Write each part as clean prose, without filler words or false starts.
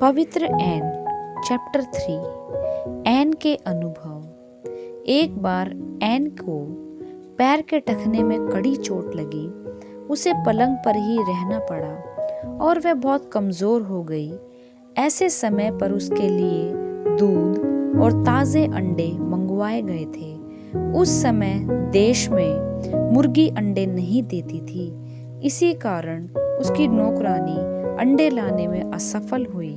पवित्र N chapter 3 N के अनुभव। एक बार एन को पैर के टखने में कड़ी चोट लगी। उसे पलंग पर ही रहना पड़ा और वह बहुत कमजोर हो गई। ऐसे समय पर उसके लिए दूध और ताजे अंडे मंगवाए गए थे। उस समय देश में मुर्गी अंडे नहीं देती थी। इसी कारण उसकी नौकरानी अंडे लाने में असफल हुई।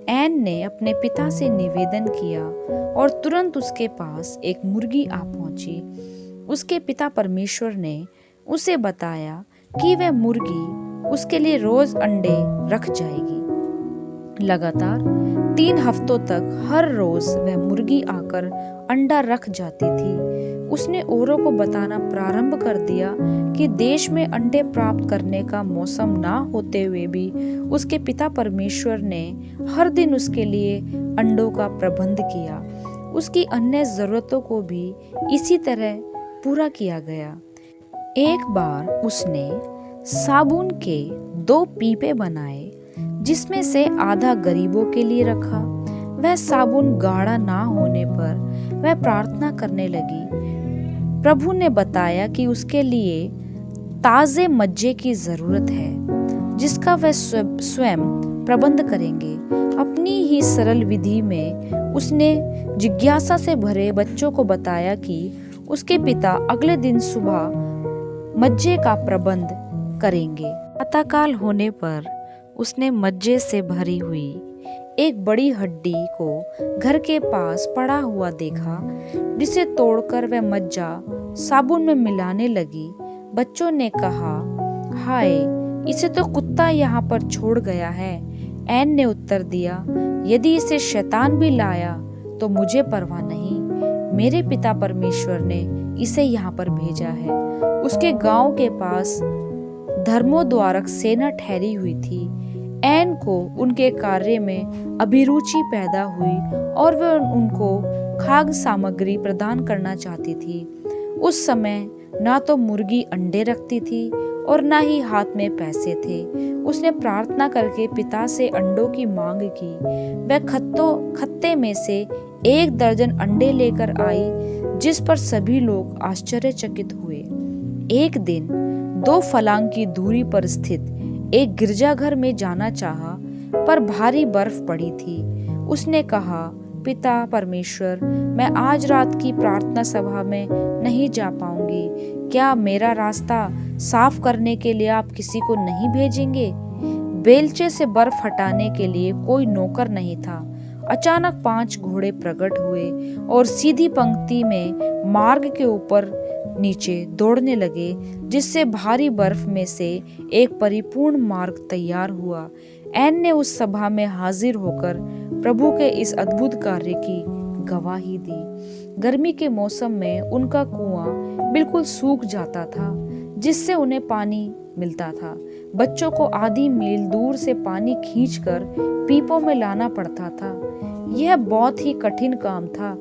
एन ने अपने पिता से निवेदन किया और तुरंत उसके पास एक मुर्गी आ पहुंची। उसके पिता परमेश्वर ने उसे बताया कि वह मुर्गी उसके लिए रोज अंडे रख जाएगी। लगातार 3 हफ्तों तक हर रोज वह मुर्गी आकर अंडा रख जाती थी। उसने औरों को बताना प्रारंभ कर दिया कि देश में अंडे प्राप्त करने का मौसम ना होते हुए भी उसके पिता परमेश्वर ने हर दिन उसके लिए अंडों का प्रबंध किया। उसकी अन्य जरूरतों को भी इसी तरह पूरा किया गया। एक बार उसने साबुन के 2 पीपे बनाए, जिसमें से आधा गरीबों के लिए रखा। वह साबुन गाढ़ा ना होने पर वह प्रार्थना करने लगी। प्रभु ने बताया कि उसके लिए ताजे मज्जे की जरूरत है, जिसका वह स्वयं प्रबंध करेंगे। अपनी ही सरल विधि में उसने जिज्ञासा से भरे बच्चों को बताया कि उसके पिता अगले दिन सुबह मज्जे का प्रबंध करेंगे। प्रातःकाल होने पर उसने मज्जे से भरी हुई एक बड़ी हड्डी को घर के पास पड़ा हुआ देखा, जिसे तोड़कर वह मज्जा साबुन में मिलाने लगी। बच्चों ने कहा, हाय, इसे तो कुत्ता यहाँ पर छोड़ गया है। एन ने उत्तर दिया, यदि इसे शैतान भी लाया तो मुझे परवाह नहीं। मेरे पिता परमेश्वर ने इसे यहाँ पर भेजा है। उसके गांव के पास धर्मोद्वारक सेना ठहरी हुई थी। एन को उनके कार्य में अभिरुचि पैदा हुई और वह उनको खाद्य सामग्री प्रदान करना चाहती थी। उस समय ना तो मुर्गी अंडे रखती थी और ना ही हाथ में पैसे थे। उसने प्रार्थना करके पिता से अंडों की मांग की। वह खत्ते में से 1 दर्जन अंडे लेकर आई, जिस पर सभी लोग आश्चर्यचकित हुए। एक दिन 2 फलांग की दूरी पर स्थित एक गिरजाघर में जाना चाहा, पर भारी बर्फ पड़ी थी। उसने कहा, पिता परमेश्वर, मैं आज रात की प्रार्थना सभा में नहीं जा पाऊंगी। क्या मेरा रास्ता साफ करने के लिए आप किसी को नहीं भेजेंगे? बेलचे से बर्फ हटाने के लिए कोई नौकर नहीं था। अचानक 5 घोड़े प्रकट हुए और सीधी पंक्ति में मार्ग के ऊपर नीचे दौड़ने लगे, जिससे भारी बर्फ में से एक परिपूर्ण मार्ग तैयार हुआ। एन ने उस सभा में हाजिर होकर प्रभु के इस अद्भुत कार्य की गवाही दी। गर्मी के मौसम में उनका कुआं बिल्कुल सूख जाता था, जिससे उन्हें पानी मिलता था। बच्चों को आधी मील दूर से पानी खींचकर पीपों में लाना पड़ता था। यह बहुत ही कठिन काम था,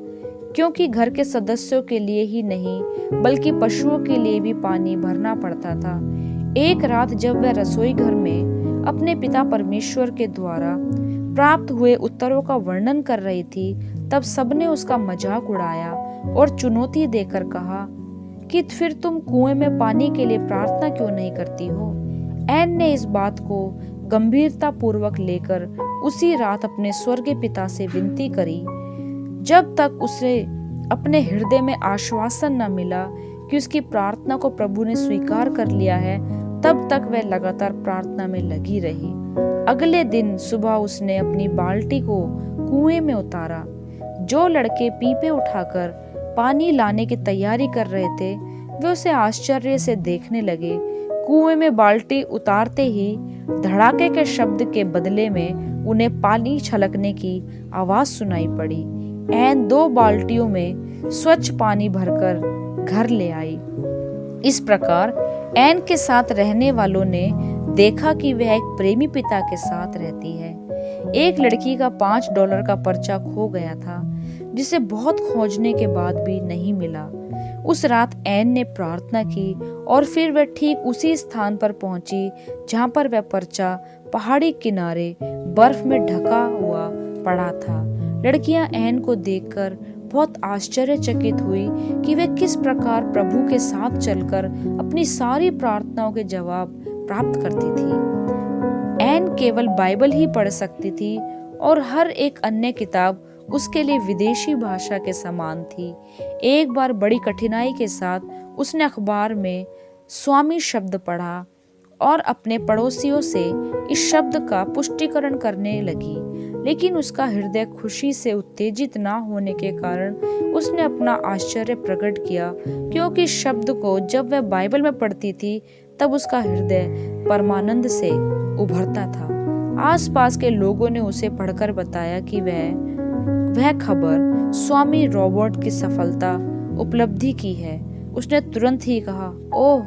क्योंकि घर के सदस्यों के लिए ही नहीं बल्कि पशुओं के लिए भी पानी भरना पड़ता था। एक रात जब वह रसोई घर में अपने पिता परमेश्वर के द्वारा प्राप्त हुए उत्तरों का वर्णन कर रही थी, तब सबने उसका मजाक उड़ाया और चुनौती देकर कहा कि फिर तुम कुएं में पानी के लिए प्रार्थना क्यों नहीं करती हो? एन ने इस बात को गंभीरता पूर्वक लेकर उसी रात अपने स्वर्गीय पिता से विनती करी। जब तक उसे अपने हृदय में आश्वासन न मिला कि उसकी प्रार्थना को प्रभु ने स्वीकार कर लिया है, तब तक वह लगातार प्रार्थना में लगी रही। अगले दिन सुबह उसने अपनी बाल्टी को कुएं में उतारा। जो लड़के पीपे उठाकर पानी लाने की तैयारी कर रहे थे, वे उसे आश्चर्य से देखने लगे। कुएं में बाल्टी उतारते ही धड़ाके के शब्द के बदले में उन्हें पानी छलकने की आवाज सुनाई पड़ी। एन 2 बाल्टियों में स्वच्छ पानी भरकर घर ले आई। इस प्रकार एन के साथ रहने वालों ने देखा कि वह एक प्रेमी पिता के साथ रहती है। एक लड़की का $5 का पर्चा खो गया था, जिसे बहुत खोजने के बाद भी नहीं मिला। उस रात एन ने प्रार्थना की और फिर वह ठीक उसी स्थान पर पहुंची जहां पर वह पर्चा पहाड़ी किनारे बर्फ में ढका हुआ पड़ा था। लड़कियां एन को देखकर बहुत आश्चर्यचकित हुई कि वे किस प्रकार प्रभु के साथ चलकर अपनी सारी प्रार्थनाओं के जवाब प्राप्त करती थी। एन केवल बाइबल ही पढ़ सकती थी और हर एक अन्य किताब उसके लिए विदेशी भाषा के समान थी। एक बार बड़ी कठिनाई के साथ उसने अखबार में स्वामी शब्द पढ़ा और अपने पड़ोसियों से इस शब्द का पुष्टिकरण करने लगी, लेकिन उसका हृदय खुशी से उत्तेजित ना होने के कारण उसने अपना आश्चर्य प्रकट किया, क्योंकि शब्द को जब वह बाइबल में पढ़ती थी तब उसका हृदय परमानंद से उभरता था। आसपास के लोगों ने उसे पढ़कर बताया कि वह खबर स्वामी रॉबर्ट की सफलता उपलब्धि की है। उसने तुरंत ही कहा, ओह,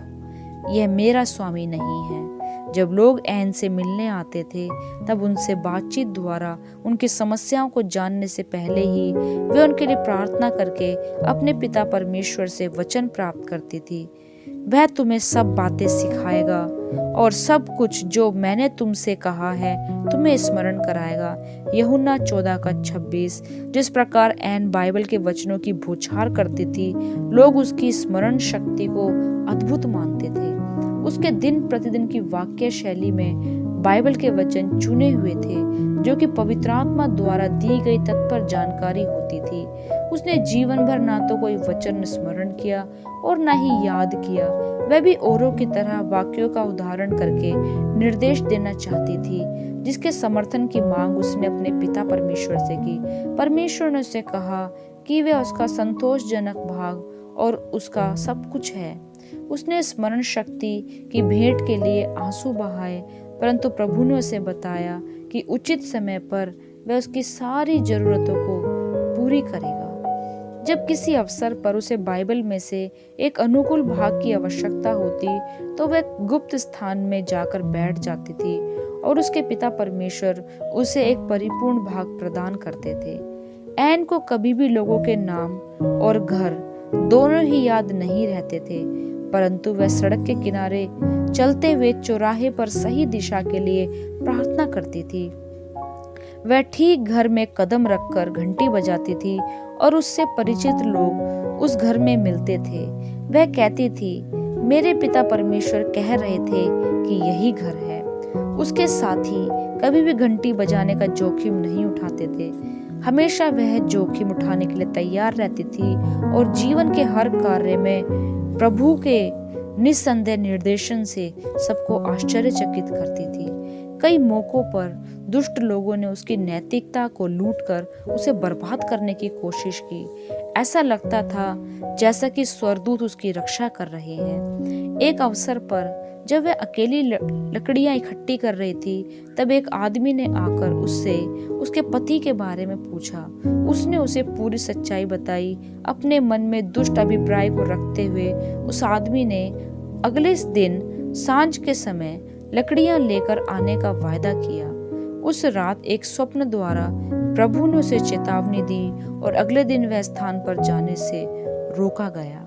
यह मेरा स्वामी नहीं है। जब लोग एन से मिलने आते थे तब उनसे बातचीत द्वारा उनकी समस्याओं को जानने से पहले ही वे उनके लिए प्रार्थना करके अपने पिता परमेश्वर से वचन प्राप्त करती थी। वह तुम्हें सब बातें सिखाएगा और सब कुछ जो मैंने तुमसे कहा है तुम्हें स्मरण कराएगा। यूहन्ना 14:26। जिस प्रकार एन बाइबल के वचनों की बौछार करती थी, लोग उसकी स्मरण शक्ति को अद्भुत मानते थे। उसके दिन प्रतिदिन की वाक्य शैली में बाइबल के वचन चुने हुए थे, जो कि पवित्र आत्मा द्वारा दी गई तत्पर जानकारी होती थी। उसने जीवन भर ना तो कोई वचन स्मरण किया और न ही याद किया। वह भी औरों की तरह वाक्यों का उदाहरण करके निर्देश देना चाहती थी, जिसके समर्थन की मांग उसने अपने पिता परमेश्वर से की। परमेश्वर ने उसे कहा कि वह उसका संतोषजनक भाग और उसका सब कुछ है। उसने स्मरण शक्ति की भेंट के लिए आंसू बहाए, परंतु प्रभु ने उसे बताया कि उचित समय पर वह उसकी सारी जरूरतों को पूरी करेगा। जब किसी अवसर पर उसे बाइबल में से एक अनुकूल भाग की आवश्यकता होती तो वह गुप्त स्थान में जाकर बैठ जाती थी और उसके पिता परमेश्वर उसे एक परिपूर्ण भाग प्रदान करते थे। एन को कभी भी लोगों के नाम और घर दोनों ही याद नहीं रहते थे, परंतु वह सड़क के किनारे चलते हुए चौराहे पर सही दिशा के लिए प्रार्थना करती थी। वह ठीक घर में कदम रखकर घंटी बजाती थी और उससे परिचित लोग उस घर में मिलते थे। वह कहती थी, मेरे पिता परमेश्वर कह रहे थे कि यही घर है। उसके साथी कभी भी घंटी बजाने का जोखिम नहीं उठाते थे। हमेशा वह जोखिम उठाने के लिए तैयार रहती थी और जीवन के हर कार्य में प्रभु के निस्संदेह निर्देशन से सबको आश्चर्यचकित करती थी। कई मौकों पर दुष्ट लोगों ने उसकी नैतिकता को लूटकर उसे बर्बाद करने की कोशिश की। ऐसा लगता था जैसा कि स्वर्गदूत उसकी रक्षा कर रहे हैं। एक अवसर पर जब वह अकेली लकड़ियां इकट्ठी कर रही थी, तब एक आदमी ने आकर उससे उसके पति के बारे में पूछा। उसने उसे पूरी सच्चाई बताई। अपने मन में दुष्ट अभिप्राय को रखते हुए उस आदमी ने अगले दिन सांझ के समय लकड़ियां लेकर आने का वायदा किया। उस रात एक स्वप्न द्वारा प्रभु ने उसे चेतावनी दी और अगले दिन वह स्थान पर जाने से रोका गया।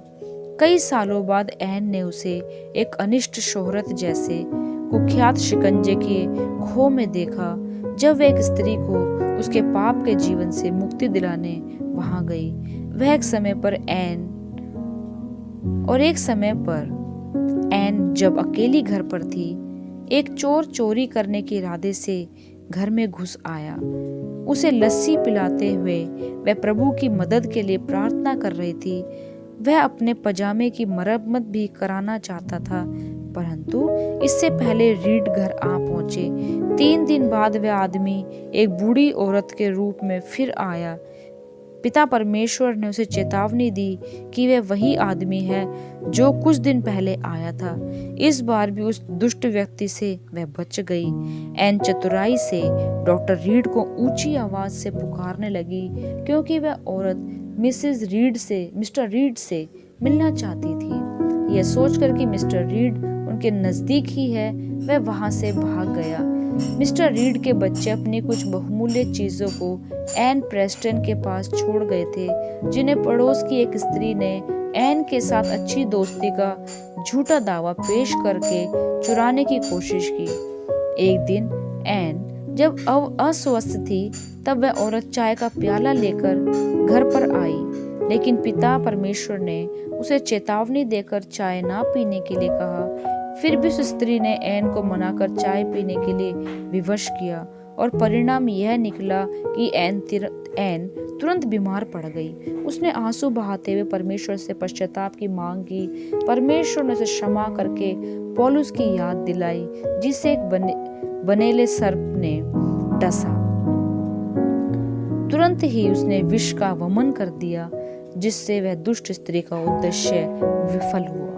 कई सालों बाद एन ने उसे एक अनिष्ट शोहरत जैसे कुख्यात शिकंजे के खो में देखा, जब वह एक स्त्री को उसके पाप के जीवन से मुक्ति दिलाने वहां गई। वह एक समय पर एन जब अकेली घर पर थी, एक चोर चोरी करने के इरादे से घर में घुस आया। उसे लस्सी पिलाते हुए वह प्रभु की मदद के लिए प्रार्थना कर रही थी। वह अपने पजामे की मरम्मत भी कराना चाहता था, परंतु इससे पहले रीड घर आ पहुंचे। 3 दिन बाद वह आदमी एक बूढ़ी औरत के रूप में फिर आया। पिता परमेश्वर ने उसे चेतावनी दी कि वह वही आदमी है जो कुछ दिन पहले आया था। इस बार भी उस दुष्ट व्यक्ति से वह बच गई। एन चतुराई से डॉक्टर रीड को ऊंची आवाज से पुकारने लगी, क्योंकि वह औरत मिस्टर रीड से मिलना चाहती थी। यह सोचकर कि मिस्टर रीड उनके नजदीक ही है, वह वहां से भाग गया। मिस्टर रीड के बच्चे अपनी कुछ बहुमूल्य चीजों को एन प्रेस्टन के पास छोड़ गए थे, जिन्हें पड़ोस की एक स्त्री ने एन के साथ अच्छी दोस्ती का झूठा दावा पेश करके चुराने की कोशिश की। एक दिन एन जब अस्वस्थ थी तब वह औरत चाय का प्याला लेकर घर पर आई, लेकिन पिता परमेश्वर ने उसे चेतावनी देकर चाय ना पीने के लिए कहा। फिर भी उस स्त्री ने एन को मनाकर चाय पीने के लिए विवश किया और परिणाम यह निकला कि एन तुरंत बीमार पड़ गई। उसने आंसू बहाते हुए परमेश्वर से पश्चाताप की मांग की। परमेश्वर ने उसे क्षमा करके पौलुस की याद दिलाई, जिसे एक बनेले सर्प ने डसा। तुरंत ही उसने विष का वमन कर दिया, जिससे वह दुष्ट स्त्री का उद्देश्य विफल हुआ।